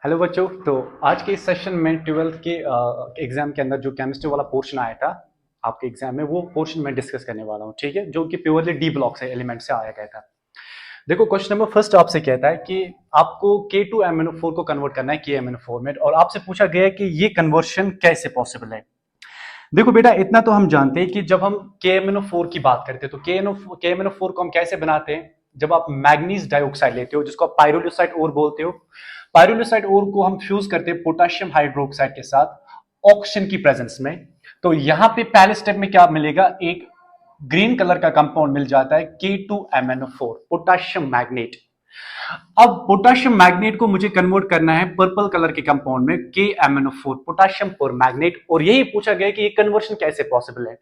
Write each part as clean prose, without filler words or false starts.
Hello बच्चों। तो आज के इस सेशन में ट्वेल्थ के एग्जाम के अंदर जो केमिस्ट्री वाला पोर्शन आया था आपके एग्जाम में, वो पोर्शन मैं डिस्कस करने वाला हूँ। ठीक है, जो कि प्योरली डी ब्लॉक से एलिमेंट से आया गया था। देखो, क्वेश्चन नंबर फर्स्ट आपसे कहता है कि आपको K2MnO4 को कन्वर्ट करना है KMnO4 में, और आपसे पूछा गया है कि ये कन्वर्शन कैसे पॉसिबल है। देखो बेटा, इतना तो हम जानते हैं कि जब हम KMnO4 की बात करते हैं तो KMnO4 को हम कैसे बनाते हैं। जब आप मैग्नीज डाइऑक्साइड लेते हो, जिसको आप पाइरोलिसाइड ओर बोलते हो, पाइरोलिसाइड ओर को हम फ्यूज करते हैं पोटेशियम हाइड्रोक्साइड के साथ ऑक्सीजन की प्रेजेंस में। तो यहां पे पहले स्टेप में क्या मिलेगा, एक ग्रीन कलर का कंपाउंड मिल जाता है K2MnO4, पोटेशियम मैग्नेट। अब पोटेशियम मैग्नेट को मुझे कन्वर्ट करना है पर्पल कलर के कंपाउंड में KMnO4, पोटेशियम पर मैग्नेट, और यही पूछा गया कि ये कन्वर्शन कैसे पॉसिबल है।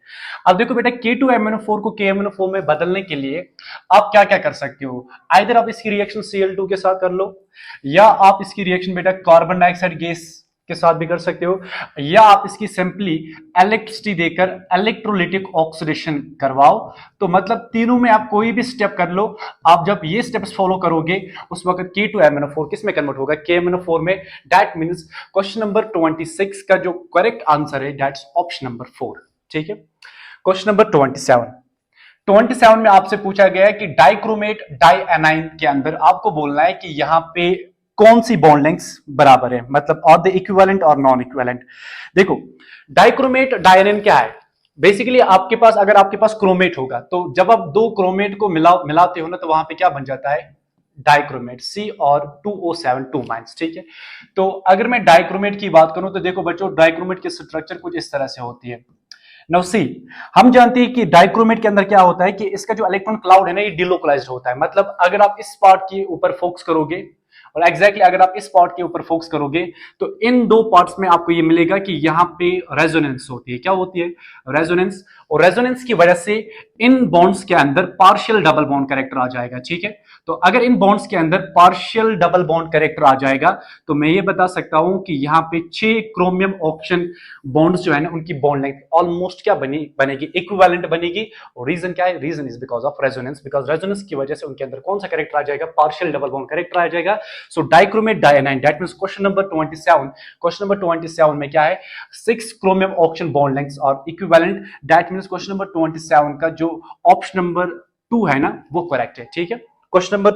अब देखो बेटा, K2MnO4 को KMnO4 में बदलने के लिए आप क्या क्या कर सकते हो। आइदर आप इसकी रिएक्शन Cl2 के साथ कर लो, या आप इसकी रिएक्शन बेटा कार्बन डाइऑक्साइड गैस के साथ भी कर सकते हो, या आप इसकी सिंपली इलेक्ट्रिसिटी देकर इलेक्ट्रोलिटिक ऑक्सीडेशन करवाओ। तो मतलब तीनों में आप कोई भी स्टेप कर लो। आप जब ये स्टेप्स फॉलो करोगे उस वक्त K2MnO4 किस में कन्वर्ट होगा, KMnO4 में। दैट मींस क्वेश्चन नंबर 26 का जो करेक्ट आंसर है दैट्स ऑप्शन नंबर 4। ठीक है, क्वेश्चन नंबर 27 में आपसे पूछा गया है कि डाइक्रोमेट डाइएनाइन के अंदर आपको बोलना है कि यहां पे कौन सी बॉन्ड लेंथ बराबर है, मतलब और द इक्विवेलेंट और नॉन इक्विवेलेंट। देखो, डाइक्रोमेट डाइएनाइन क्या है। बेसिकली आपके पास, अगर आपके पास क्रोमेट होगा तो जब आप दो क्रोमेट को मिलाते हो ना, तो वहां पे क्या बन जाता है, डाइक्रोमेट, C और 2O7 2 माइनस। ठीक है, तो अगर मैं डाइक्रोमेट की बात करूं तो देखो बच्चों, डाइक्रोमेट की स्ट्रक्चर कुछ इस तरह से होती है। नाउ सी, हम जानते हैं कि डाइक्रोमेट के अंदर क्या होता है कि इसका जो इलेक्ट्रॉन क्लाउड है ना, ये डिलोकलाइज्ड होता है। मतलब अगर आप इस पार्ट के ऊपर फोकस करोगे, और एग्जैक्टली अगर आप इस पार्ट के ऊपर फोकस करोगे तो इन दो पार्ट्स में आपको ये मिलेगा कि यहां पे रेजोनेंस होती है। क्या होती है, रेजोनेंस। और रेजोनेंस की वजह से इन बॉन्ड्स के अंदर पार्शियल डबल बॉन्ड कैरेक्टर आ जाएगा। ठीक है, तो अगर इन बॉन्ड्स के अंदर पार्शियल डबल बॉन्ड कैरेक्टर आ जाएगा तो मैं ये बता सकता हूं कि यहां पे 6 क्रोमियम ऑक्सीजन बॉन्ड्स जो है ना, उनकी बॉन्ड लेंथ ऑलमोस्ट क्या बनेगी, इक्विवेलेंट बनेगी। और रीजन क्या है, reason is because of resonance. Because resonance की वजह से उनके अंदर कौन सा कैरेक्टर आ जाएगा, पार्शियल डबल बॉन्ड कैरेक्टर आ जाएगा। So dichromate dianion, that means question number 27, question number 27 में क्या है, 6 क्रोमियम ऑक्सीजन बॉन्ड लेंथ्स और equivalent. That means question number 27 का जो ऑप्शन नंबर 2 है ना, वो करेक्ट है। ठीक है, क्वेश्चन नंबर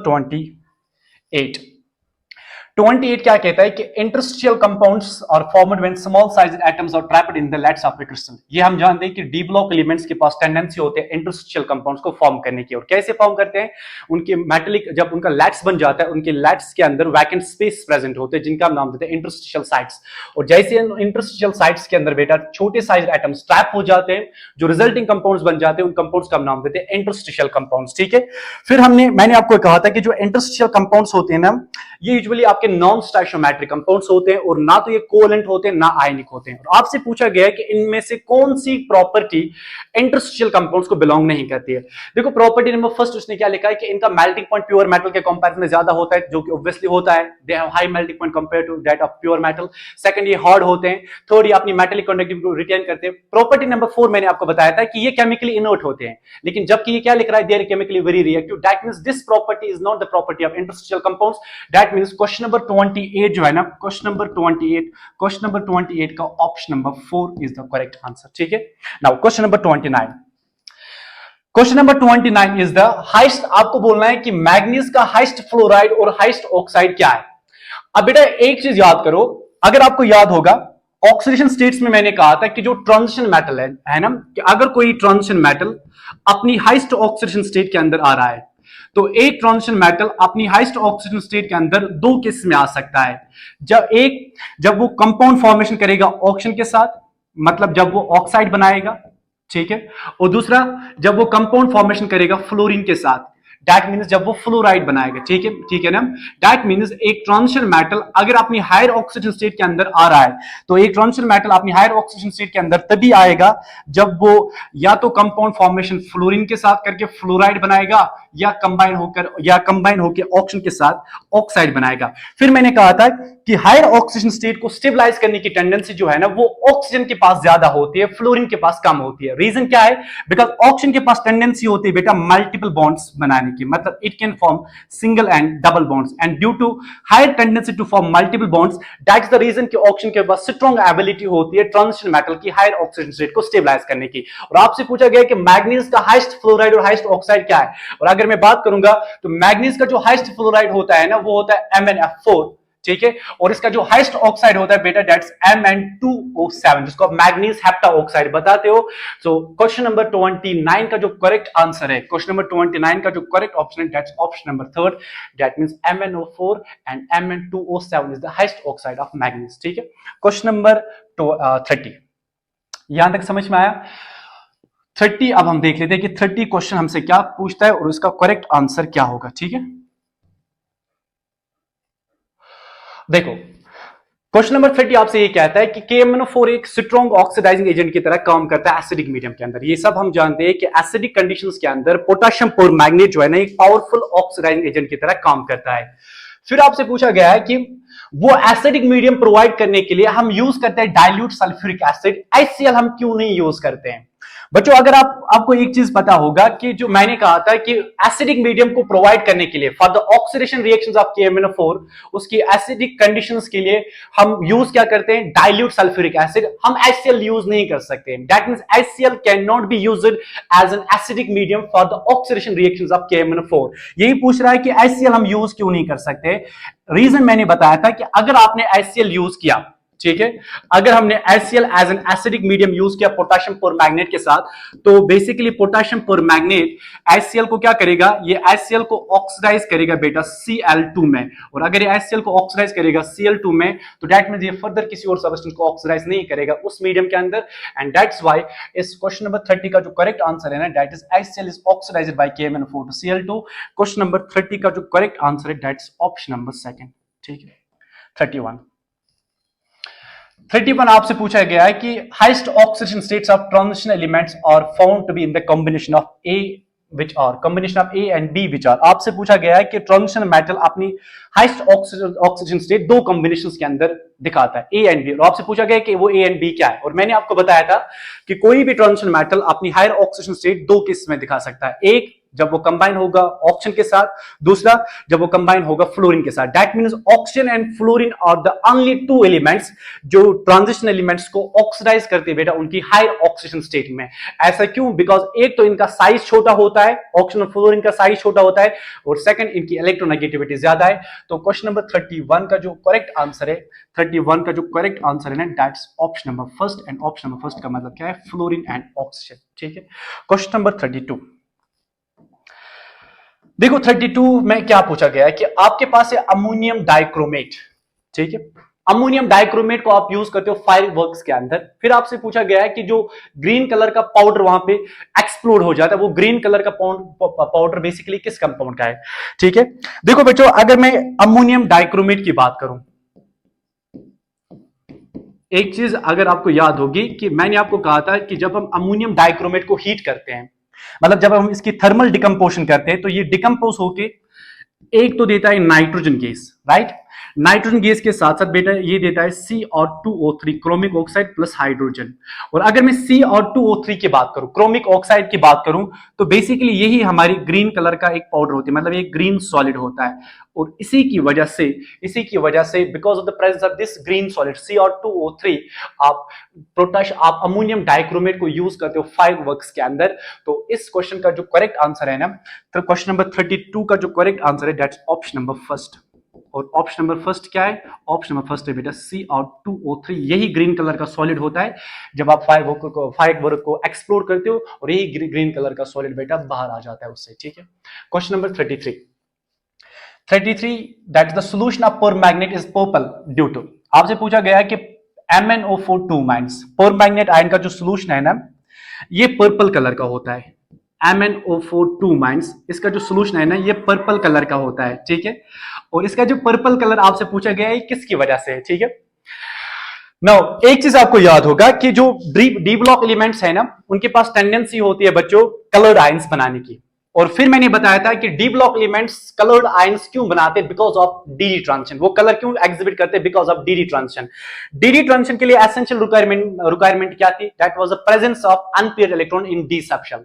28 क्या कहता है कि interstitial compounds are formed when small sized atoms are trapped in the lattice of a crystal. ये हम जानते हैं कि डी ब्लॉक एलिमेंट्स के पास टेंडेंसी होते हैं इंटरस्टिशियल कंपाउंड्स को फॉर्म करने की। और कैसे फॉर्म करते हैं, उनके मेटेलिक, जब उनका लैट्स बन जाता है, उनके लैट्स के अंदर वैकेंट स्पेस प्रेजेंट होते हैं, जिनका हम नाम देते हैं इंटरस्टिशियल साइट्स। और जैसे इंटरस्टिशियल साइट्स के अंदर बेटा छोटे साइज एटम्स ट्रैप हो जाते हैं, जो रिजल्टिंग कंपाउंड्स बन जाते हैं, उन कंपाउंड्स का हम नाम देते हैं इंटरस्टिशियल कंपाउंड्स। ठीक है, फिर मैंने आपको कहा था कि जो इंटरस्टिशियल कंपाउंड्स होते हैं ना, ये यूजुअली आपके नॉन स्टोइचोमेट्रिक कंपाउंड्स होते हैं, और ना तो ये कोवेलेंट होते हैं ना आयनिक होते हैं। और आपसे पूछा गया है कि इनमें से कौन सी प्रॉपर्टी इंटरस्टिशियल कंपाउंड्स को बिलोंग नहीं करती है। देखो, प्रॉपर्टी नंबर फर्स्ट उसने क्या लिखा है कि इनका मेल्टिंग पॉइंट प्योर मेटल के कंपैरिजन में ज्यादा होता है, जो कि ऑब्वियसली होता है, they have high melting point compare to that of pure metal. Second, ये हार्ड होते हैं। थर्ड, ये अपनी मेटेलिक कंडक्टिविटी को रिटेन करते हैं। प्रॉपर्टी नंबर 4 मैंने आपको बताया था कि ये केमिकली इनर्ट होते हैं, लेकिन जबकि ये क्या लिख रहा है, they are chemically very reactive. That means this property is not the property of interstitial compounds. That means question number 28 जो है ना, क्वेश्चन नंबर 28 का option number 4 is the correct answer. ठीक है, now question number 29, question number 29 is the highest. आपको बोलना है कि मैग्नीज का हाईएस्ट फ्लोराइड और हाईएस्ट ऑक्साइड क्या है। अब बेटा एक चीज याद करो, अगर आपको याद होगा ऑक्सीडेशन स्टेट्स में मैंने कहा था कि जो ट्रांजिशन मेटल है ना, कि अगर कोई ट्रांजिशन मेटल अपनी हाईएस्ट ऑक्सीडेशन स्टेट के अंदर आ रहा है, तो एक ट्रांजिशन मेटल अपनी हाईएस्ट ऑक्सीजन स्टेट के अंदर दो केस में आ सकता है। जब वो कंपाउंड फॉर्मेशन करेगा ऑक्सीजन के साथ, मतलब जब वो ऑक्साइड बनाएगा, ठीक है, और दूसरा जब वो कंपाउंड फॉर्मेशन करेगा फ्लोरीन के साथ, दैट मींस जब वो फ्लोराइड बनाएगा। ठीक है ना। दैट मींस एक ट्रांजिशन मेटल अगर अपनी हायर ऑक्सीजन स्टेट के अंदर आ रहा है, तो एक ट्रांजिशन मेटल अपनी हायर ऑक्सीजन स्टेट के अंदर तभी आएगा जब वो या तो कंपाउंड फॉर्मेशन फ्लोरीन के साथ करके फ्लोराइड बनाएगा, या कंबाइन होकर ऑक्सीजन के साथ ऑक्साइड बनाएगा। फिर मैंने कहा था कि हायर ऑक्सीजन स्टेट को स्टेबलाइज करने की टेंडेंसी जो है ना वो ऑक्सीजन के पास ज्यादा होती है, फ्लोरीन के पास कम होती है। रीजन क्या है? बिकॉज ऑक्सीजन के पास टेंडेंसी होती है बेटा मल्टीपल बॉन्ड्स बनाने की, मतलब it can form single and double bonds, and due to higher tendency to form multiple bonds, that is the reason कि ऑक्सीजन के पास स्ट्रॉन्ग एबिलिटी होती है ट्रांजिशन मेटल की हायर ऑक्सीजन स्टेट को स्टेबलाइज करने की। और आपसे पूछा गया कि मैग्नीज का हाईएस्ट फ्लोराइड और हाईएस्ट ऑक्साइड क्या है, और अगर मैं बात करूंगा तो मैग्नीज का जो हाईएस्ट फ्लोराइड होता है ना वो होता है MnF4, ठीक है, और इसका जो हाईएस्ट ऑक्साइड होता है बेटा दैट्स Mn2O7, जिसको आप मैग्नीज हेप्टा ऑक्साइड बताते हो। सो क्वेश्चन नंबर 29 का जो करेक्ट आंसर है, क्वेश्चन नंबर 29 का जो करेक्ट ऑप्शन है that's option number 3, that means MnO4 and Mn2O7 is the highest oxide of manganese, ठीक है। क्वेश्चन नंबर 30, यहां तक समझ में आया? 30 अब हम देख लेते हैं कि 30 क्वेश्चन हमसे क्या पूछता है और उसका करेक्ट आंसर क्या होगा, ठीक है। देखो क्वेश्चन नंबर 30 आपसे ये कहता है कि KMnO4 एक स्ट्रॉन्ग ऑक्सीडाइजिंग एजेंट की तरह काम करता है एसिडिक मीडियम के अंदर। ये सब हम जानते हैं कि एसिडिक कंडीशंस के अंदर पोटेशियम परमैंगनेट जो है ना एक पावरफुल ऑक्सीडाइजिंग एजेंट की तरह काम करता है। फिर आपसे पूछा गया है कि वो एसिडिक मीडियम प्रोवाइड करने के लिए हम यूज करते हैं डाइल्यूट सल्फ्यूरिक एसिड, HCl हम क्यों नहीं यूज करते हैं? बच्चों अगर आपको एक चीज पता होगा कि जो मैंने कहा था कि एसिडिक मीडियम को प्रोवाइड करने के लिए for the oxidation reactions of KMnO4 उसकी एसिडिक कंडीशंस के लिए हम यूज क्या करते हैं? Dilute sulphuric acid. हम HCl यूज नहीं कर सकते, that means HCl can not be used as an acidic medium for the oxidation reactions of KMnO4। यही पूछ रहा है कि HCl हम यूज क्यों नहीं कर सकते। रीजन मैंने बताया था कि अगर आपने HCl यूज किया, ठीक है, अगर हमने HCl as an acidic medium use किया पोटेशियम परमैंगनेट के साथ, तो बेसिकली पोटेशियम परमैंगनेट HCl को क्या करेगा? ये HCl को ऑक्सीडाइज करेगा बेटा Cl2 में, और अगर ये HCl को ऑक्सीडाइज करेगा Cl2 में तो दैट मींस ये फर्दर किसी और सब्सटेंस को ऑक्सीडाइज नहीं करेगा उस मीडियम के अंदर, एंड दैट्स व्हाई इस क्वेश्चन नंबर 30 का जो करेक्ट आंसर है ना that is HCl is oxidized by KMnO4 to Cl2। Question number 30 का जो करेक्ट आंसर है दैट्स ऑप्शन नंबर 2, ठीक है। 31 आपसे पूछा गया है कि highest oxidation states of transition elements are found to be in the combination of a which are combination of A and B which are। आपसे पूछा गया है कि ट्रांजिशन मेटल अपनी हाईएस्ट ऑक्सीजन स्टेट दो कॉम्बिनेशंस के अंदर दिखाता है A and B, और आपसे पूछा गया कि वो A and B क्या है, और मैंने आपको बताया था कि कोई भी ट्रांजिशन मेटल अपनी हायर ऑक्सीजन स्टेट दो केस में दिखा सकता है, एक जब वो कंबाइन होगा ऑक्सीजन के साथ, दूसरा जब वो कंबाइन होगा फ्लोरीन के साथ। That means oxygen and fluorine are the only two elements जो ट्रांजिशन एलिमेंट्स को ऑक्सीडाइज करते हैं बेटा उनकी हायर ऑक्सीजन स्टेट में। ऐसा क्यों? बिकॉज एक तो इनका साइज छोटा होता है, ऑक्सीजन और फ्लोरीन का साइज छोटा होता है, और सेकंड इनकी इलेक्ट्रोनेगेटिविटी ज्यादा है। तो क्वेश्चन नंबर 31 का जो करेक्ट आंसर है, 31 का जो करेक्ट आंसर है ना that's option number first, and option number first का मतलब क्या है? फ्लोरीन एंड ऑक्सीजन, ठीक है। क्वेश्चन नंबर 32, देखो 32 में क्या पूछा गया है कि आपके पास है अमोनियम डाइक्रोमेट, ठीक है। अमोनियम डाइक्रोमेट को आप यूज करते हो फायर वर्क्स के अंदर। फिर आपसे पूछा गया है कि जो ग्रीन कलर का पाउडर वहां पे एक्सप्लोड हो जाता है, वो ग्रीन कलर का पाउडर बेसिकली किस कंपाउंड का है, ठीक है। देखो बच्चों अगर मैं अमोनियम डाइक्रोमेट की बात करूं, एक चीज अगर आपको याद होगी कि मैंने आपको कहा था कि जब हम अमोनियम डाइक्रोमेट को हीट करते हैं, मतलब जब हम इसकी थर्मल डिकम्पोजिशन करते हैं, तो ये डिकम्पोज होके एक तो देता है nitrogen gas, right. Nitrogen gas के साथ साथ बेटा ये देता है CH2O3 chromic oxide plus hydrogen. और अगर मैं CH2O3 की बात करूं, क्रोमिक ऑक्साइड की बात करूं, तो बेसिकली यही हमारी ग्रीन कलर का एक पाउडर होती है, मतलब ये ग्रीन सॉलिड होता है। और इसी की वजह से because of the presence of this green solid CH2O3 आप अमोनियम डाइक्रोमेट को यूज करते हो फायर वर्क्स के अंदर। तो इस क्वेश्चन का जो करेक्ट आंसर है ना, तो क्वेश्चन नंबर 32 का जो करेक्ट आंसर है दैट्स ऑप्शन नंबर फर्स्ट। और ऑप्शन नंबर फर्स्ट क्या है? ऑप्शन नंबर फर्स्ट है बेटा CH2O3। यही ग्रीन कलर का सॉलिड होता है जब आप फायर वर्क को एक्सप्लोर करते हो, और यही ग्रीन कलर का सॉलिड बेटा बाहर आ जाता है उससे, ठीक है। Question number 33 that the solution of permanganate is purple due to. आपसे पूछा गया है कि MnO4 2 माइनस परमैंगनेट आयन का जो सॉल्यूशन है ना ये पर्पल कलर का होता है। MnO4 2 माइनस इसका जो सॉल्यूशन है ना ये पर्पल कलर का होता है, ठीक है। और इसका जो पर्पल कलर आपसे पूछा गया है किसकी वजह से है, ठीक है। नाउ एक चीज आपको याद होगा कि जो डी ब्लॉक एलिमेंट्स है ना उनके पास टेंडेंसी होती है बच्चों कलर्ड आयंस बनाने की, और फिर मैंने बताया था कि D block elements coloured ions क्यों बनाते हैं, बिकॉज ऑफ डीडी ट्रांजिशन। वो कलर क्यों एग्जिबिट करते हैं, because of DD transition. DD transition के लिए एसेंशियल रिक्वायरमेंट क्या थी, that was the presence of unpaired electron in D subshell.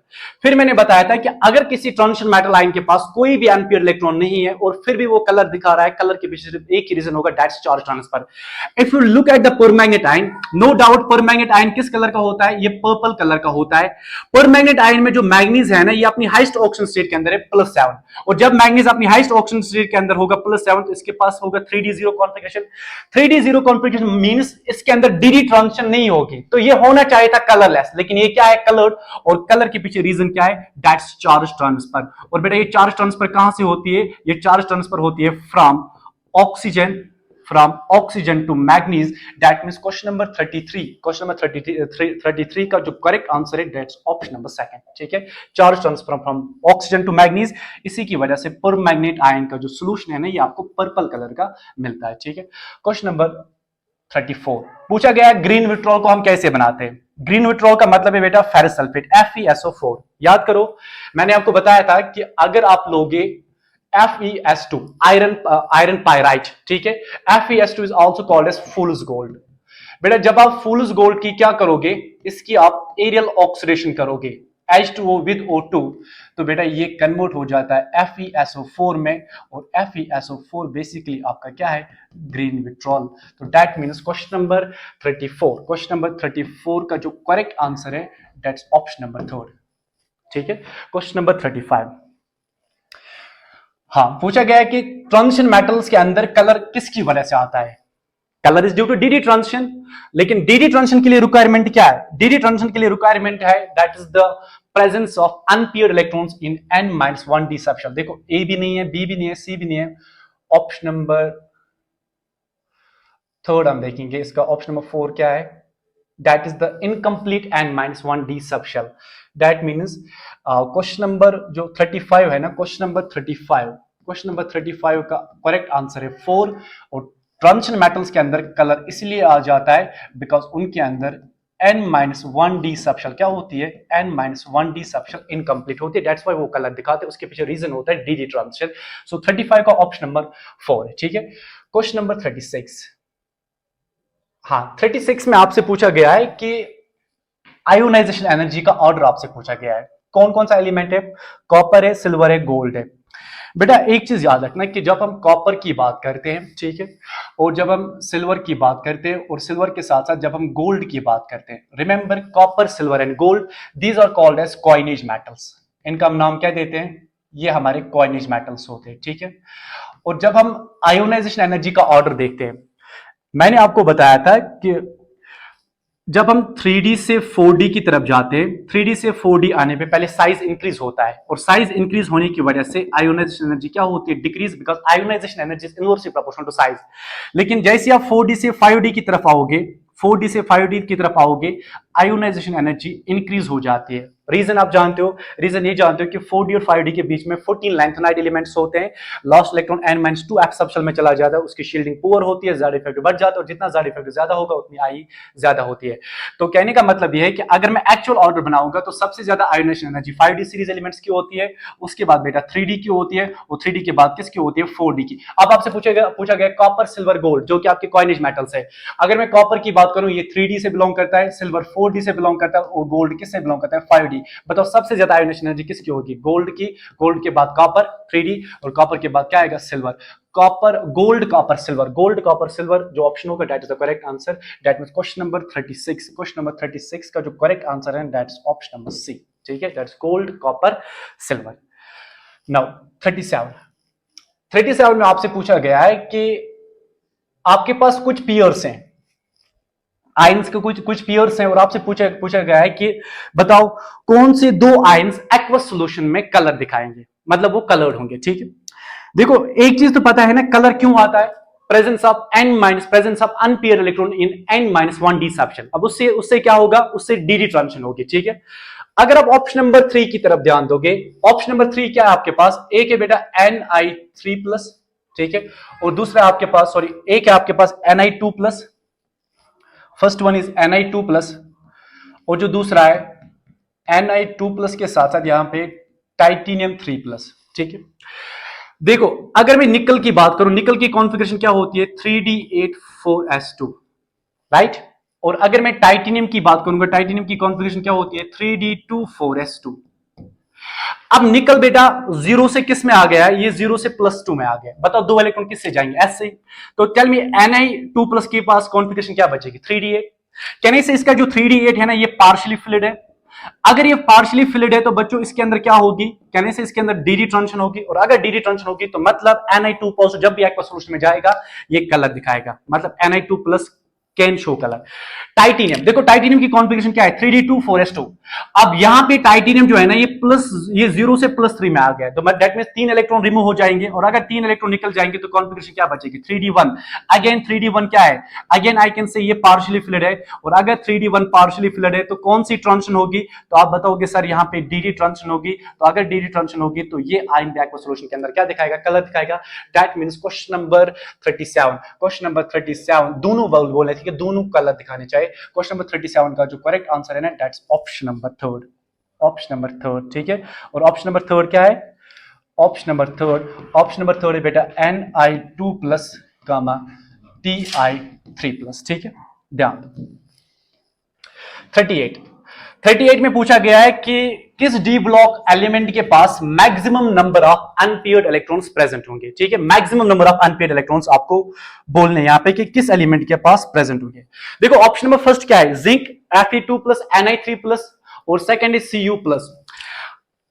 फिर मैंने बताया था कि अगर किसी ट्रांजिशन मेटल आयन के पास कोई भी अनपेयर्ड इलेक्ट्रॉन नहीं है और फिर भी वो कलर दिखा रहा है, कलर के पीछे सिर्फ एक ही रीजन होगा, that's charge transfer. If you look at the permanganate ion, no doubt permanganate ion किस कलर का होता है, ये पर्पल कलर का होता है। परमैग्नेट आयन में जो मैग्नीज है ना, ये अपनी हाईएस्ट ऑक्सीजन स्टेट के अंदर है +7, और जब मैग्नीज अपनी हाईएस्ट ऑक्सीजन स्टेट के अंदर होगा +7 तो इसके पास होगा 3d0 configuration. 3d0 configuration means इसके अंदर dd ट्रांजिशन नहीं होगी, तो ये होना चाहिए था कलरलेस, लेकिन ये क्या है, कलर्ड। और कलर के पीछे रीजन क्या है, दैट्स चार्ज ट्रांसफर। और बेटा ये चार्ज ट्रांसफर कहां से होती है, ये चार्ज ट्रांसफर होती है from oxygen to manganese. That means question number 33 का जो करेक्ट आंसर है दैट्स ऑप्शन नंबर सेकंड। ठीक है, charge transfer from oxygen to manganese. इसी की वजह से परमैग्नेट आयन का जो सोल्यूशन है ना, ये आपको पर्पल कलर का मिलता है। ठीक है, क्वेश्चन नंबर 34 पूछा गया है, ग्रीन विट्रॉल को हम कैसे बनाते हैं। ग्रीन विट्रॉल का मतलब है बेटा फेरस सल्फेट FeSO4। याद करो, मैंने आपको बताया था कि अगर आप लोगे FeS2 आयरन पायराइट, ठीक है, FeS2 is also called as fool's gold. बेटा जब आप फूल्स गोल्ड की क्या करोगे, इसकी आप एरियल ऑक्सीडेशन करोगे H2O with O2, तो बेटा ये कन्वर्ट हो जाता है FeSO4 में, और FeSO4 बेसिकली आपका क्या है, ग्रीन विट्रॉल। तो दैट मींस क्वेश्चन नंबर 34 का जो करेक्ट आंसर है दैट्स ऑप्शन नंबर 3। ठीक है, क्वेश्चन नंबर 35, हाँ पूछा गया है कि ट्रांजिशन मेटल्स के अंदर कलर किसकी वजह से आता है। Colour is due to DD transition, लेकिन डीडी ट्रांजिशन के लिए रिक्वायरमेंट क्या है, डीडी ट्रांजिशन के लिए रिक्वायरमेंट है that is the presence of unpaired electrons in n-1d subshell. देखो ए भी नहीं है, बी भी नहीं है, सी भी नहीं है, ऑप्शन नंबर 3 हम देखेंगे, इसका ऑप्शन नंबर 4 क्या है, that is the incomplete n-1d subshell. That means question number जो 35 है ना, क्वेश्चन नंबर 35 का करेक्ट आंसर है 4। और ट्रांजिशन मेटल्स के अंदर कलर इसलिए आ जाता है बिकॉज उनके अंदर n-1d सबशेल क्या होती है, n-1d सबशेल इनकम्प्लीट होती है, दैट्स व्हाई वो कलर दिखाते हैं, उसके पीछे रीजन होता है dd ट्रांजिशन। सो 35 का ऑप्शन नंबर 4 है। ठीक है, क्वेश्चन नंबर 36, हाँ 36 में आपसे पूछा गया है कि आयोनाइजेशन एनर्जी का ऑर्डर आपसे पूछा गया है, कौन कौन सा एलिमेंट है, कॉपर है, सिल्वर है, गोल्ड है। बेटा एक चीज याद रखना कि जब हम कॉपर की बात करते हैं, ठीक है, और जब हम सिल्वर की बात करते हैं, और सिल्वर के साथ साथ जब हम गोल्ड की बात करते हैं, remember copper, silver and gold, these are called as coinage metals. इनका हम नाम क्या देते हैं, ये हमारे कॉइनेज मेटल्स होते हैं। ठीक है, और जब हम आयोनाइजेशन एनर्जी का ऑर्डर देखते हैं, मैंने आपको बताया था कि जब हम 3D से 4D की तरफ जाते हैं, 3D से 4D आने पे पहले साइज इंक्रीज होता है, और साइज इंक्रीज होने की वजह से आयोनाइजेशन एनर्जी क्या होती है, decrease, because ionization energy is inversely proportional to size. लेकिन जैसे आप 4D से 5D की तरफ आओगे, 4D से 5D की तरफ आओगे, आयोनाइजेशन एनर्जी इंक्रीज हो जाती है। रीजन आप जानते हो, रीजन ये जानते हो कि 4D और 5D के बीच में 14 लैंथेनाइड एलिमेंट्स होते हैं। लास्ट इलेक्ट्रॉन n-2f सबशेल में चला जाता है, उसकी शील्डिंग पुअर होती है, ज़्यादा इफेक्ट बढ़ जाता है, और जितना ज़्यादा इफेक्ट ज्यादा होगा उतनी आई ज्यादा होती है। तो कहने का मतलब यह है कि अगर मैं एक्चुअल ऑर्डर बनाऊंगा तो सबसे ज्यादा ionisation energy 5D series elements की होती है, उसके बाद बेटा 3D की होती है, और 3D के बाद किसकी होती है, 4D की। अब आपसे पूछा गया कॉपर, सिल्वर, गोल्ड, जो कि आपके कॉइनेज मेटल्स है। अगर मैं कॉपर की बात करूं, ये 3D से बिलोंग करता है, सिल्वर 4D से बिलोंग करता है, और गोल्ड किससे बिलोंग करता है, 5D। बताओ सबसे ज्यादा आयोनाइजेशन एनर्जी किसकी होगी, गोल्ड की। गोल्ड के बाद कॉपर 3D, और कॉपर के बाद क्या आएगा, silver. Copper, gold, copper, silver, gold, copper, silver जो ऑप्शन होगा that is the correct answer. That means question number 36, question number 36 का जो करेक्ट आंसर है दैट्स ऑप्शन नंबर सी। ठीक है, that's gold, copper, silver. Now 37 में आपसे पूछा गया है कि आपके पास कुछ पियर्स हैं, आयंस के कुछ पियर्स हैं, और आपसे पूछा गया है कि बताओ कौन से दो आयंस एक्वस सॉल्यूशन में कलर दिखाएंगे, मतलब वो कलर्ड होंगे। ठीक है, देखो एक चीज तो पता है ना, कलर क्यों आता है, presence of unpaired electron in n-1d subshell. अब उससे क्या होगा, उससे dd ट्रांजिशन होगी। ठीक है, अगर आप ऑप्शन नंबर 3 की तरफ ध्यान दोगे, ऑप्शन नंबर 3 क्या है आपके पास, एक है बेटा Ni3+, ठीक है, और दूसरा आपके पास, सॉरी, एक है आपके पास Ni2+, first one is Ni2+, और जो दूसरा है Ni2+ के साथ साथ यहां पे टाइटेनियम 3+, ठीक है। देखो अगर मैं निकल की बात करूं, निकल की कॉन्फ़िगरेशन क्या होती है 3d84s2, राइट। और अगर मैं टाइटेनियम की बात करूंगा, टाइटेनियम की कॉन्फ़िगरेशन क्या होती है 3d24s2। अब निकल बेटा जीरो से किस में आ गया है, ये जीरो से +2 में आ गया। बताओ दो इलेक्ट्रॉन किससे जाएंगे, एस से। तो टेल मी Ni2+ के पास कॉन्फ़िगरेशन क्या बचेगी 3d8। कहने से इसका जो 3d8 है ना, ये पार्शियली फिल्ड है। अगर ये पार्शियली फिल्ड है तो बच्चों इसके अंदर क्या होगी, कहने से इसके अंदर डी ट्रांजिशन होगी। और अगर डी ट्रांजिशन होगी तो मतलब Ni2+ जब भी एक्वा सॉल्यूशन में जाएगा ये कलर दिखाएगा, मतलब Ni2+ can show colour. Titanium, देखो टाइटेनियम की कॉन्फ़िगरेशन क्या है 3d24s2। अब यहां पे टाइटेनियम जो है ना, ये 0 से +3 में आ गया, तो दैट मींस 3 इलेक्ट्रॉन रिमूव हो जाएंगे। और अगर 3 इलेक्ट्रॉन निकल जाएंगे तो कॉन्फ़िगरेशन क्या बचेगी 3d1। अगेन 3d1 क्या है, अगेन आई कैन से ये पार्शियली फिल्ड है। और अगर 3d1 पार्शियली फिल्ड है तो कौन सी ट्रांजिशन होगी, तो आप बताओगे सर यहाँ पे डी ट्रांजिशन होगी। तो अगर डी ट्रांजिशन होगी तो ये आयन एक्वा सॉल्यूशन के अंदर क्या दिखाएगा, कलर दिखाएगा। दैट मींस क्वेश्चन नंबर 37 दोनों बोले, ठीक है, दोनों कलर दिखाने चाहिए। क्वेश्चन नंबर 37 का जो करेक्ट आंसर है ना, that's option number third, option number third, ठीक है। और ऑप्शन नंबर थर्ड क्या है, ऑप्शन नंबर थर्ड है बेटा Ni2+ गामा Ti3+, ठीक है। ध्यान 38 में पूछा गया है कि किस डी ब्लॉक एलिमेंट के पास maximum number of unpaired electrons present होंगे, ठीक है। Maximum number of unpaired electrons आपको बोलने यहां पे कि किस एलिमेंट के पास प्रेजेंट होंगे। देखो ऑप्शन नंबर फर्स्ट क्या है, जिंक Fe2+ Ni3+, और सेकंड इज Cu+।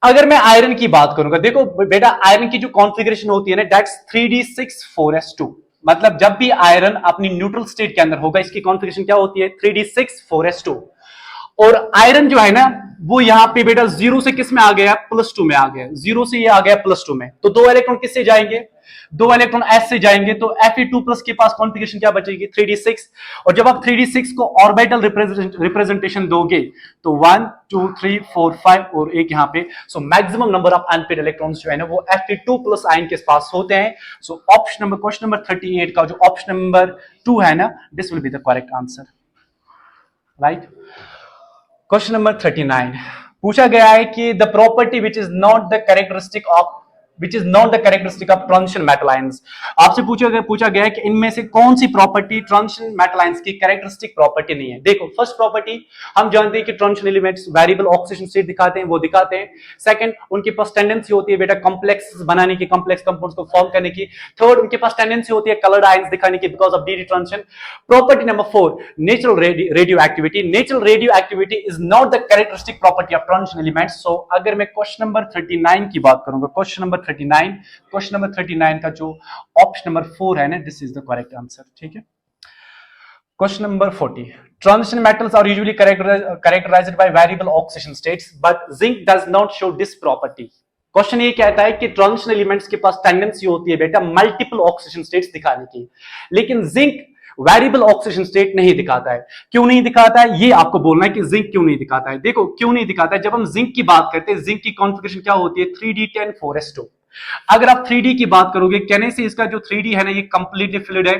अगर मैं आयरन की बात करूंगा, देखो बेटा आयरन की जो कॉन्फ़िगरेशन होती है ना, दैट्स 3d64s2। मतलब जब भी आयरन अपनी न्यूट्रल स्टेट के अंदर होगा इसकी कॉन्फ़िगरेशन क्या होती है 3d64s2। और आयरन जो है ना वो यहां पे बेटा जीरो से किस में आ गया +2 में आ गया, जीरो से ये आ गया +2 में। तो दो इलेक्ट्रॉन किससे जाएंगे, दो इलेक्ट्रॉन S से जाएंगे। तो Fe2+ के पास कॉन्फ़िगरेशन क्या बचेगी 3d6। और जब आप 3d6 को ऑर्बिटल रिप्रेजेंटेशन दोगे तो 1 2 3 4 5 और एक यहां पे। So maximum number of unpaired electrons जो है ना वो Fe2+ आयन के पास होते हैं। So option number question number 38 का जो ऑप्शन नंबर 2 है ना, this will be the correct answer, right. Question number 39 पूछा गया है कि the property which is not the characteristic of transition metal ions. आपसे पूछा गया है कि इनमें से कौन सी प्रॉपर्टी ट्रांजिशन मेटल आयंस की कैरेक्टरिस्टिक प्रॉपर्टी नहीं है। देखो फर्स्ट प्रॉपर्टी हम जानते हैं कि transition elements variable oxidation state दिखाते हैं, वो दिखाते हैं। सेकंड उनके पास टेंडेंसी होती है बेटा कॉम्प्लेक्स बनाने की, कॉम्प्लेक्स कंपाउंड्स को फॉर्म करने की। थर्ड उनके पास टेंडेंसी होती है कलर्ड आयंस दिखाने की because of D transition. Property number 4 natural radioactivity. Natural radioactivity is not the characteristic property of transition elements. So अगर मैं क्वेश्चन नंबर 39 की बात करूंगा, क्वेश्चन नंबर 39 का जो ऑप्शन नंबर 4 है ना, this is the correct answer, ठीक है। Question number 40 transition metals are usually characterized by variable oxidation states but zinc does not show this property। Question ये कहता है कि ट्रांजिशन एलिमेंट्स के पास टेंडेंसी होती है बेटा मल्टीपल ऑक्सीडेशन स्टेट्स दिखाने की, लेकिन जिंक वेरिएबल ऑक्सीडेशन स्टेट नहीं दिखाता है। क्यों नहीं दिखाता है ये आपको बोलना है कि जिंक क्यों नहीं दिखाता है। देखो क्यों नहीं दिखाता है, जब हम जिंक की बात करते हैं जिंक की कॉन्फ़िगरेशन क्या होती है 3d10 अगर आप 3D की बात करोगे, कहने से इसका जो 3D है ना ये कंप्लीटली फिल्ड है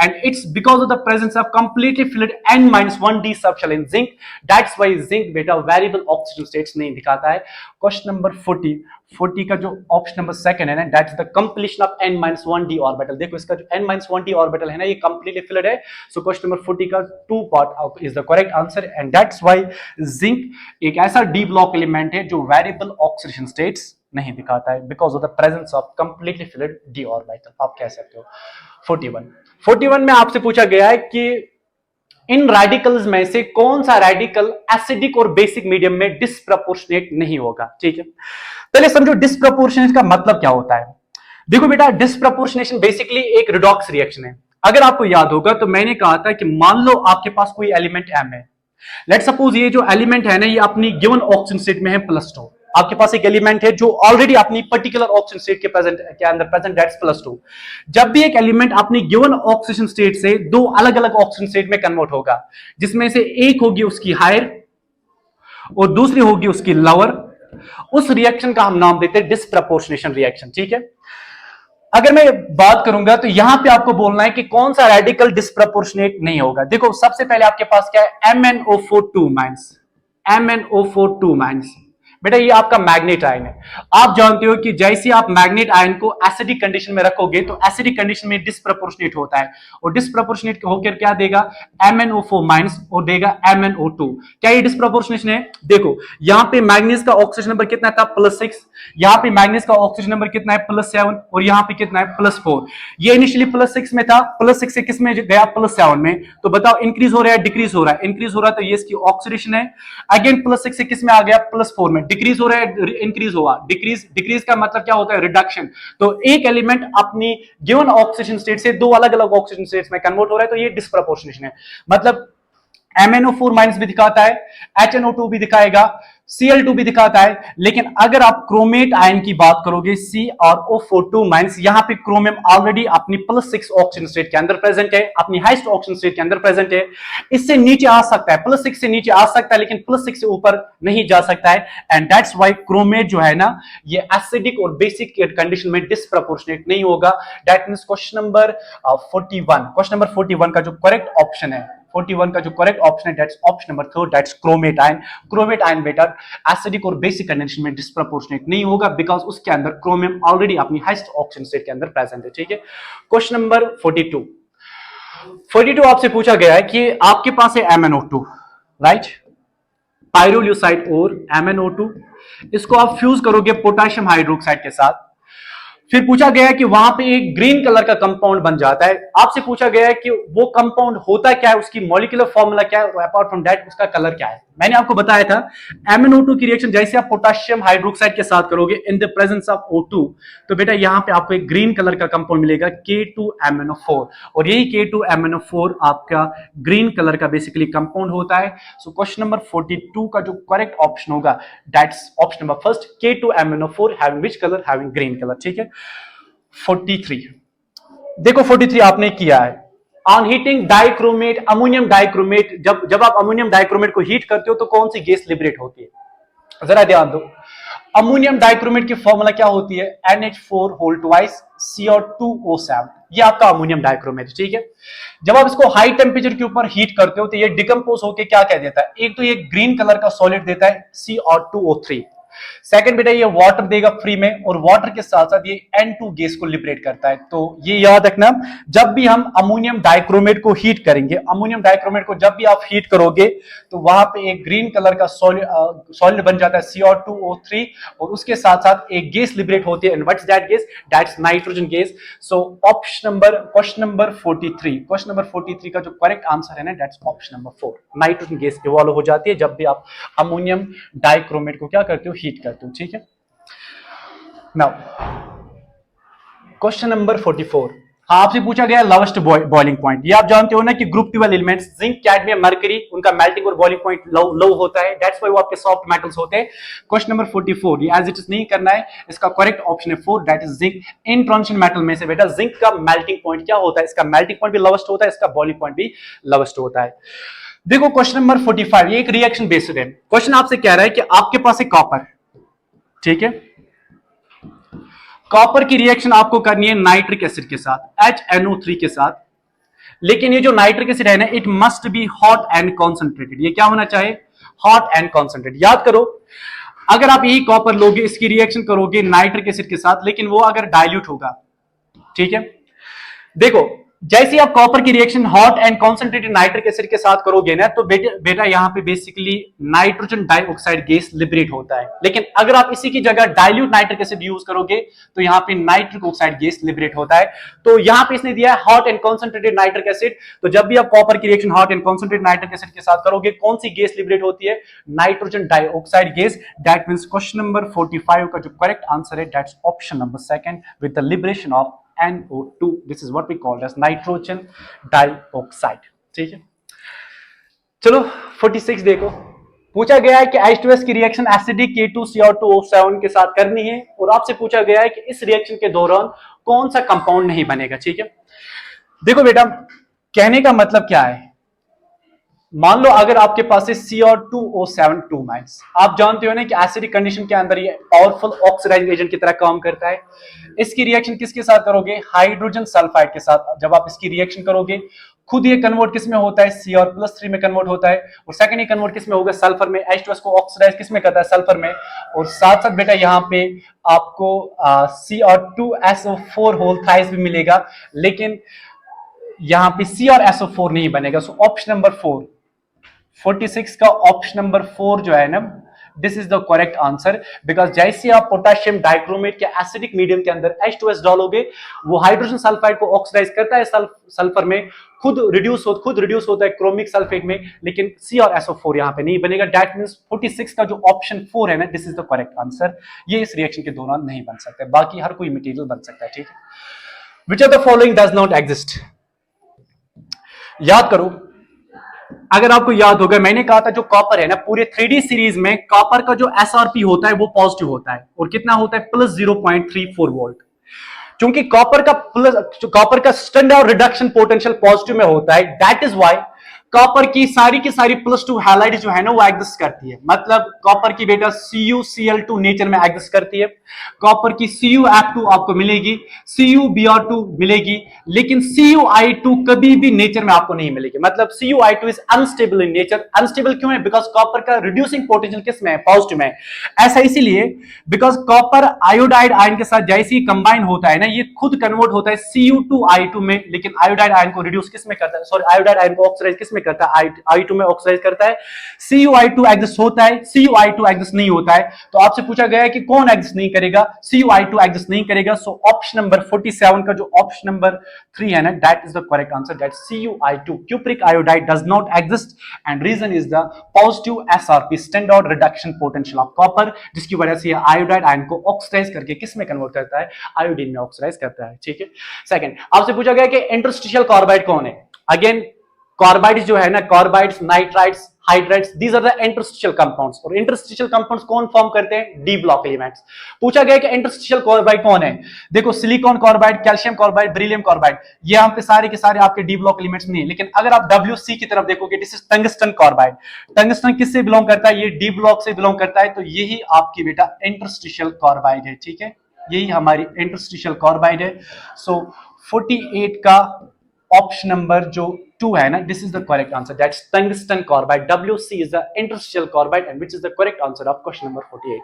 and it's because of the presence of completely filled n-1d subshell in zinc, that's why zinc बेटा वेरिएबल ऑक्सीजन स्टेट्स नहीं दिखाता है। क्वेश्चन नंबर 40 का जो ऑप्शन नंबर सेकंड है ना, that's the completion of n-1d orbital. देखो इसका जो n-1d ऑर्बिटल है ना ये कंप्लीटली फिल्ड है। सो क्वेश्चन नंबर 40 का 2 part is the correct answer and that's why zinc एक ऐसा डी ब्लॉक एलिमेंट है जो वेरिएबल ऑक्सीडेशन स्टेट्स नहीं दिखाता है because of the presence of completely filled D orbital, आप कह सकते हो। 41 में आपसे पूछा गया है कि इन रेडिकल्स में से कौन सा रेडिकल एसिडिक और बेसिक मीडियम में डिस्प्रपोर्शनेट नहीं होगा, ठीक है। पहले समझो डिस्प्रपोर्शनेट का मतलब क्या होता है। देखो बेटा डिस्प्रपोर्शनेशन बेसिकली एक रिडॉक्स रिएक्शन है। अगर आपको याद होगा तो मैंने कहा था कि मान लो आपके पास कोई एलिमेंट M है, लेट्स सपोज ये जो एलिमेंट है ना ये अपनी गिवन ऑक्सीजन स्टेट में है +2। आपके पास एक एलिमेंट है जो ऑलरेडी अपनी पर्टिकुलर ऑक्सीजन स्टेट के अंदर प्रेजेंट, दैट्स +2। जब भी एक एलिमेंट अपनी गिवन ऑक्सीजन स्टेट से दो अलग अलग ऑक्सीजन स्टेट में कन्वर्ट होगा, जिसमें से एक होगी उसकी हायर और दूसरी होगी उसकी लोअर, उस रिएक्शन का हम नाम देते हैं डिस्प्रपोर्शनेशन रिएक्शन, ठीक है। अगर मैं बात करूंगा तो यहां पे आपको बोलना है कि कौन सा रेडिकल डिस्प्रपोर्शनेट नहीं होगा। देखो सबसे पहले आपके पास क्या है MnO4 2 माइनस, MnO4 2 माइनस, बेटा ये आपका मैग्नेट आयन है। आप जानते हो कि जैसे आप मैग्नेट आयन को एसिडिक कंडीशन में रखोगे तो एसिडिक कंडीशन में डिस्प्रपोर्शनेट होता है, और डिस्प्रपोर्शनेट होकर क्या देगा, MnO4 माइनस और देगा MnO2। क्या ये डिस्प्रपोर्शनेशन है? देखो यहां पे मैग्नीज का ऑक्सीजन नंबर कितना था, +6, यहां पे मैग्नीज का ऑक्सीजन नंबर कितना है, +7, और यहां पे कितना है, +4। ये इनिशियली +6 में था, +6 से किस में गया, +7 में। तो बताओ इंक्रीज हो रहा है डिक्रीज हो रहा है, इंक्रीज हो रहा है तो ये इसकी ऑक्सीडेशन है। अगेन +6 से किस में आ गया, +4 में। डिक्रीज हो रहा है इंक्रीज हुआ, डिक्रीज, डिक्रीज का मतलब क्या होता है, रिडक्शन। तो एक एलिमेंट अपनी गिवन ऑक्सीजन स्टेट से दो अलग अलग ऑक्सीजन स्टेट्स में कन्वर्ट हो रहा है, तो ये डिस्प्रपोर्शनेशन है। मतलब MnO4 माइनस भी दिखाता है, HNO2 भी दिखाएगा, Cl2 भी दिखाता है। लेकिन अगर आप क्रोमेट आयन की बात करोगे, CrO4 माइनस, यहां पे क्रोमियम ऑलरेडी अपनी +6 ऑक्सीजन स्टेट के अंदर प्रेजेंट है, अपनी हाईएस्ट ऑक्सीजन स्टेट के अंदर प्रेजेंट है। इससे नीचे आ सकता है, +6 से नीचे आ सकता है, लेकिन +6 से ऊपर नहीं जा सकता है। एंड दैट्स वाई क्रोमेट जो है ना, ये एसिडिक और बेसिक कंडीशन में डिस्प्रपोर्शनेट नहीं होगा। दैट मींस क्वेश्चन नंबर 41 का जो करेक्ट ऑप्शन है, 41 का जो करेक्ट ऑप्शन है, that's option number 3, that's chromate ion. Chromate ion बेटा एसिडिक और बेसिक कंडीशन में डिस्प्रपोर्शनेट नहीं होगा, बिकॉज उसके अंदर क्रोमियम ऑलरेडी अपनी हाईएस्ट ऑक्सीजन स्टेट के अंदर प्रेजेंट है। ठीक है, क्वेश्चन नंबर 42 आपसे पूछा गया है कि आपके पास है MnO2, राइट, पायरोल्यूसाइड और MnO2, इसको आप फ्यूज करोगे पोटेशियम हाइड्रोक्साइड के साथ। फिर पूछा गया है कि वहां पे एक ग्रीन कलर का कंपाउंड बन जाता है। आपसे पूछा गया है कि वो कंपाउंड होता क्या है, उसकी मॉलिक्यूलर फॉर्मूला क्या है, अपार्ट फ्रॉम दैट उसका कलर क्या है। मैंने आपको बताया था MnO2 की रिएक्शन जैसे आप पोटेशियम हाइड्रोक्साइड के साथ करोगे in the presence of O2, तो बेटा यहां पे आपको एक ग्रीन कलर का कंपाउंड मिलेगा K2MnO4, और यही K2MnO4 आपका ग्रीन कलर का बेसिकली कंपाउंड होता है। सो क्वेश्चन नंबर 42 का जो करेक्ट ऑप्शन होगा, that's option number first, K2MnO4 having which colour, having green colour. ठीक है, 43 देखो, 43 आपने किया है, on heating dichromate, ammonium dichromate, जब आप अमोनियम डाइक्रोमेट को हीट करते हो तो कौन सी गैस लिबरेट होती है, जरा ध्यान दो। अमोनियम डाइक्रोमेट की फॉर्मूला क्या होती है, NH4 होल ट्वाइस CO2O7, ये आपका अमोनियम डाइक्रोमेट। ठीक है, जब आप इसको हाई टेम्परेचर के ऊपर हीट करते हो तो ये डिकम्पोज होकर क्या कह देता है, एक तो ये ग्रीन कलर का सॉलिड देता है CO2O3, सेकंड बेटा ये वाटर देगा फ्री में, और वाटर के साथ साथ ये N2 गैस को लिबरेट करता है। तो ये याद रखना, जब भी हम अमोनियम डाइक्रोमेट को हीट करेंगे, अमोनियम डाइक्रोमेट को जब भी आप हीट करोगे तो वहां पे एक ग्रीन कलर का सॉलिड बन जाता है CO2O3, और उसके साथ साथ एक गैस लिबरेट होती है, and what's that gas, that's nitrogen gas. So option number, question number 43 का जो करेक्ट आंसर है ना, that's option number 4, nitrogen gas evolve हो जाती है जब भी आप अमोनियम डाइक्रोमेट को क्या करते हो, हीट करते हो। ठीक है, नाउ क्वेश्चन नंबर 44, हाँ आपसे पूछा गया लोवेस्ट बॉइलिंग पॉइंट। ये आप जानते हो ना कि group 12 elements zinc, cadmium, mercury, उनका मेल्टिंग और बॉइलिंग पॉइंट लो होता है, दैट्स व्हाई वो आपके सॉफ्ट मेटल्स होते हैं। क्वेश्चन नंबर 44, ये एज इट इज नहीं करना है, इसका करेक्ट ऑप्शन है 4, that is zinc. In transition metal में से बेटा जिंक का मेल्टिंग पॉइंट क्या होता है, इसका मेल्टिंग पॉइंट भी लोवेस्ट होता है, इसका बॉइलिंग पॉइंट भी लोवेस्ट होता है। देखो क्वेश्चन नंबर 45, ये एक रिएक्शन बेस्ड है। क्वेश्चन आपसे कह रहा है कि आपके पास है कॉपर, ठीक है, कॉपर की रिएक्शन आपको करनी है नाइट्रिक एसिड के साथ, HNO3 के साथ। लेकिन ये जो नाइट्रिक एसिड है ना, it must be hot and concentrated. ये क्या होना चाहिए, हॉट एंड कॉन्सेंट्रेटेड। याद करो, अगर आप यही कॉपर लोगे, इसकी रिएक्शन करोगे नाइट्रिक एसिड के साथ, लेकिन वो अगर डाइल्यूट होगा, ठीक है, देखो जैसे आप कॉपर की reaction hot and concentrated nitric acid के साथ करोगे ना, तो बेटा यहां पे basically nitrogen dioxide gas liberate होता है। लेकिन अगर आप इसी की जगह डाइल्यूट नाइट्रिक एसिड यूज करोगे तो यहां पे नाइट्रिक ऑक्साइड गैस लिबरेट होता है। तो यहां पे इसने दिया है hot and concentrated nitric acid, तो जब भी आप कॉपर की reaction hot and concentrated nitric acid के साथ करोगे, कौन सी गैस लिबरेट होती है, nitrogen dioxide gas. That means question number 45 का जो करेक्ट आंसर है, that's option number 2 with the liberation of NO2, this is what we call as nitrogen dioxide। ठीक है, चलो 46 देखो, पूछा गया है कि H2S की रिएक्शन एसिडिक K2CO2O7 के साथ करनी है, और आपसे पूछा गया है कि इस रिएक्शन के दौरान कौन सा कंपाउंड नहीं बनेगा। ठीक है, देखो बेटा कहने का मतलब क्या है, मान लो अगर आपके पास है Cr2O7 2 माइनस, आप जानते हो ना कि एसिडिक कंडीशन के अंदर ये पावरफुल ऑक्सीडाइजिंग एजेंट की तरह काम करता है। इसकी रिएक्शन किसके साथ करोगे? हाइड्रोजन सल्फाइड के साथ। जब आप इसकी रिएक्शन करोगे, खुद ये कन्वर्ट किस में होता है? Cr+3 में कन्वर्ट होता है, और सेकंड ये कन्वर्ट किस में होगा? सल्फर में। H2S को ऑक्सीडाइज किस में करता है? सल्फर में। और साथ साथ बेटा यहाँ पे आपको Cr2SO4 होल थ्राइस भी मिलेगा, लेकिन यहां पे C और SO4 नहीं बनेगा। सो ऑप्शन नंबर 4, 46 का ऑप्शन नंबर 4 जो है ना, this is the correct answer. Because जैसे आप पोटेशियम डाइक्रोमेट के एसिडिक मीडियम के अंदर H2S डालोगे, वो हाइड्रोजन सल्फाइड को ऑक्सीडाइज करता है सल्फर में, खुद रिड्यूस होता है क्रोमिक सल्फेट में, लेकिन C और SO4 यहां पे नहीं बनेगा। दैट मींस 46 का जो ऑप्शन 4 है ना, this is the correct answer. ये इस रिएक्शन के दौरान नहीं बन सकता, बाकी हर कोई मटेरियल बन सकता है। ठीक है, which are the following does not exist? याद करो, अगर आपको याद होगा मैंने कहा था जो कॉपर है ना, पूरे 3D सीरीज में कॉपर का जो SRP होता है वो पॉजिटिव होता है, और कितना होता है? Plus 0.34 volt. क्योंकि कॉपर का स्टैंडर्ड रिडक्शन पोटेंशियल पॉजिटिव में होता है, दैट इज व्हाई कॉपर की सारी +2 हैलाइड जो है ना वो एग्जिस्ट करती है। मतलब कॉपर की बेटा CuCl2 नेचर में एग्जिस्ट करती है, कॉपर की CuF2 आपको मिलेगी, CuBr2 मिलेगी, लेकिन CuI2 कभी भी नेचर में आपको नहीं मिलेगी। मतलब CuI2 is unstable in nature. Unstable क्यों है? बिकॉज कॉपर का रिड्यूसिंग पोटेंशियल किस में है? पॉजिटिव में। ऐसा इसीलिए बिकॉज कॉपर आयोडाइड आयन के साथ जैसे ही कंबाइन होता है ना, ये खुद कन्वर्ट होता है Cu2I2 में, लेकिन आयोडाइड आयन को रिड्यूस किस में करता है? सॉरी, आयोडाइड आयन को ऑक्सीडाइज किस में करता है? I2 में ऑक्सीडाइज करता है। CuI2 एग्जिस्ट होता है, CuI2 एग्जिस्ट नहीं होता है। तो आपसे पूछा गया है कि कौन एग्जिस्ट नहीं करेगा? CuI2 एग्जिस्ट नहीं करेगा। सो ऑप्शन नंबर 47 का जो ऑप्शन नंबर 3 है ना, that is the correct answer. That CuI2 cupric iodide does not exist, and reason is the positive SRP standard reduction potential of copper, जिसकी वजह से आयोडाइड आयन को ऑक्सीडाइज करके किस में कन्वर्ट करता है? आयोडीन में ऑक्सीडाइज करता है। ठीक है, सेकंड आपसे पूछा गया कि इंटरस्टिशियल कार्बाइड कौन है? अगेन कार्बाइड्स जो है ना, carbides, nitrides, hydrides, these are the interstitial compounds. और इंटरस्टिशियल कंपाउंड्स कौन फॉर्म करते हैं? D block elements. पूछा गया कि इंटरस्टिशियल कार्बाइड कौन है? देखो, silicon carbide, calcium carbide, beryllium carbide, ये यहाँ पे सारे के सारे आपके डी ब्लॉक एलिमेंट्स नहीं है। लेकिन अगर आप WC की तरफ देखोगे, this is tungsten carbide. Tungsten किससे बिलोंग करता है? ये डी ब्लॉक से बिलोंग करता है। तो यही आपकी बेटा इंटरस्टिशियल कार्बाइड है। ठीक है, यही हमारी इंटरस्टिशियल कार्बाइड है। सो 48 का ऑप्शन नंबर जो 2 है ना, this is the correct answer. That's tungsten carbide. WC is the interstitial carbide, and which is the correct answer of question number 48।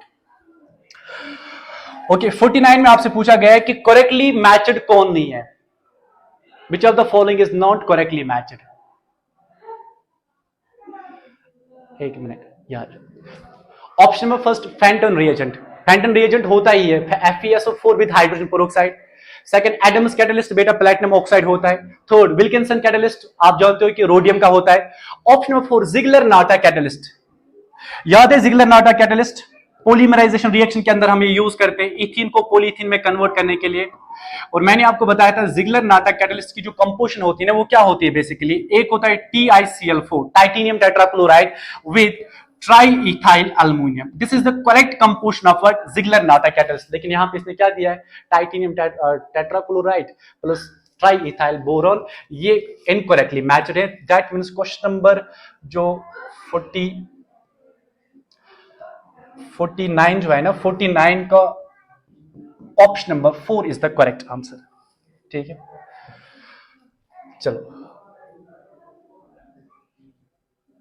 Okay, 49 में आपसे पूछा गया है कि करेक्टली मैच्ड कौन नहीं है? Which of the following is not correctly matched? एक मिनट यार। Option number first, Fenton reagent. Fenton reagent होता ही है FeSO4 with hydrogen peroxide. Second, Adams catalyst बेटा प्लैटिनम ऑक्साइड होता है। थर्ड, विल्किंसन कैटलिस्ट आप जानते हो कि रोडियम का होता है। Option number 4, Ziegler Natta catalyst. याद है Ziegler Natta catalyst? Polymerization reaction के अंदर हम ये यूज करते हैं इथीन को पॉलीथीन में कन्वर्ट करने के लिए। और मैंने आपको बताया था जिगलर नाटा कैटलिस्ट की जो कंपोजिशन होती है ना, वो क्या होती है बेसिकली? एक होता है TiCl4, titanium tetrachloride with triethyl aluminium. This is the correct composition of what? Ziegler Natta catalyst. लेकिन यहां पे इसने क्या दिया है? Titanium tetrachloride plus triethyl boron. ये इनकरेक्टली मैच्ड है। दैट मींस क्वेश्चन नंबर जो 49 जो है ना, 49 का option number 4 is the correct answer. ठीक है, चलो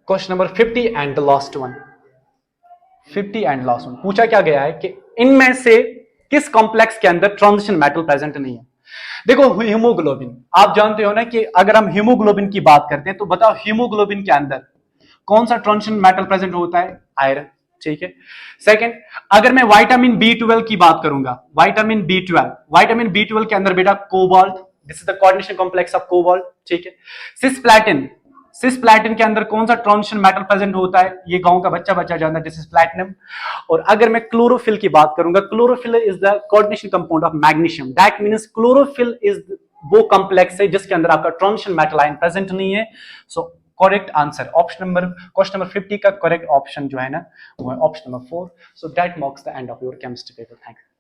question number 50 and the last one. 50 and last one पूछा क्या गया है कि इनमें से किस कॉम्प्लेक्स के अंदर ट्रांजिशन मेटल प्रेजेंट नहीं है? देखो, हीमोग्लोबिन, आप जानते हो ना कि अगर हम हीमोग्लोबिन की बात करते हैं तो बताओ हीमोग्लोबिन के अंदर कौन सा ट्रांजिशन मेटल प्रेजेंट होता है? आयरन। ठीक है, सेकंड, अगर मैं विटामिन B12 की बात करूंगा, विटामिन B12 के अंदर बेटा cobalt, this is the coordination complex of cobalt. ठीक है, सिस्प्लैटिन के अंदर कौन सा ट्रांजिशन मेटल प्रेजेंट होता है? ये गांव का बच्चा जानता है, दिस इज प्लैटिनम। और अगर मैं क्लोरोफिल की बात करूंगा, chlorophyll is the coordination compound of magnesium. That means chlorophyll is वो कॉम्प्लेक्स है जिसके अंदर आपका ट्रांजिशन मेटल आयन प्रेजेंट नहीं है। So correct answer option number, question number 50 का करेक्ट ऑप्शन जो है ना, वो है option number 4। So that marks the end of your chemistry paper. Thank you.